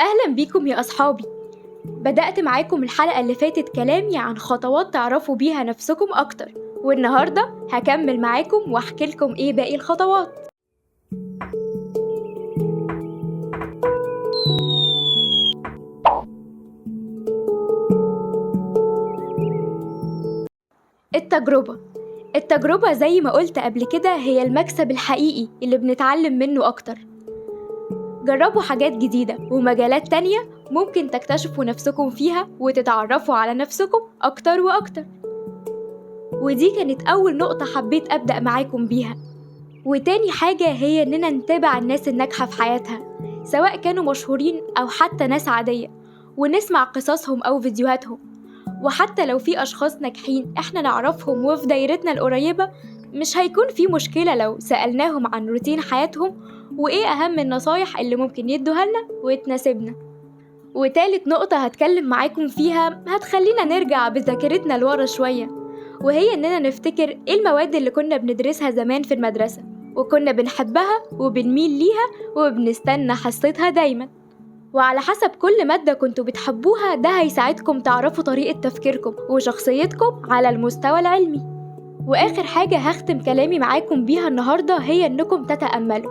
أهلا بيكم يا أصحابي. بدأت معاكم الحلقة اللي فاتت كلامي عن خطوات تعرفوا بيها نفسكم أكتر، والنهاردة هكمل معاكم وأحكي لكم إيه باقي الخطوات. التجربة زي ما قلت قبل كده هي المكسب الحقيقي اللي بنتعلم منه أكتر. جربوا حاجات جديدة ومجالات تانية ممكن تكتشفوا نفسكم فيها وتتعرفوا على نفسكم أكتر وأكتر. ودي كانت أول نقطة حبيت أبدأ معاكم بيها. وتاني حاجة هي إننا نتابع الناس الناجحة في حياتها، سواء كانوا مشهورين أو حتى ناس عادية، ونسمع قصصهم أو فيديوهاتهم. وحتى لو في أشخاص ناجحين إحنا نعرفهم وفي دايرتنا القريبة، مش هيكون في مشكلة لو سألناهم عن روتين حياتهم وإيه أهم النصايح اللي ممكن يدوها لنا وتناسبنا. وتالت نقطة هتكلم معاكم فيها هتخلينا نرجع بذاكرتنا لورا شوية، وهي إننا نفتكر إيه المواد اللي كنا بندرسها زمان في المدرسة وكنا بنحبها وبنميل ليها وبنستنى حصتها دايما. وعلى حسب كل مادة كنتوا بتحبوها ده هيساعدكم تعرفوا طريقة تفكيركم وشخصيتكم على المستوى العلمي. وآخر حاجة هختم كلامي معاكم بيها النهاردة هي إنكم تتأملوا.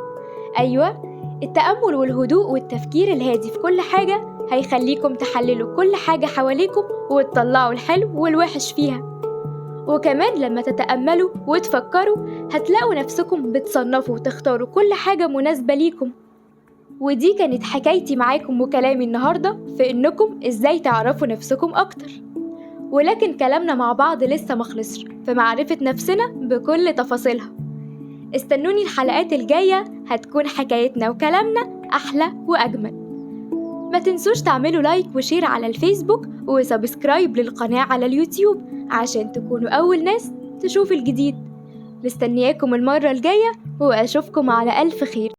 أيوة، التأمل والهدوء والتفكير الهادي في كل حاجة هيخليكم تحللوا كل حاجة حواليكم وتطلعوا الحلو والوحش فيها. وكمان لما تتأملوا وتفكروا هتلاقوا نفسكم بتصنفوا وتختاروا كل حاجة مناسبة ليكم. ودي كانت حكايتي معاكم وكلامي النهاردة في إنكم إزاي تعرفوا نفسكم أكتر. ولكن كلامنا مع بعض لسه مخلصش في معرفة نفسنا بكل تفاصيلها. استنوني الحلقات الجاية، هتكون حكايتنا وكلامنا أحلى وأجمل. ما تنسوش تعملوا لايك وشير على الفيسبوك وسبسكرايب للقناة على اليوتيوب عشان تكونوا أول ناس تشوف الجديد. مستنياكم المرة الجاية وأشوفكم على ألف خير.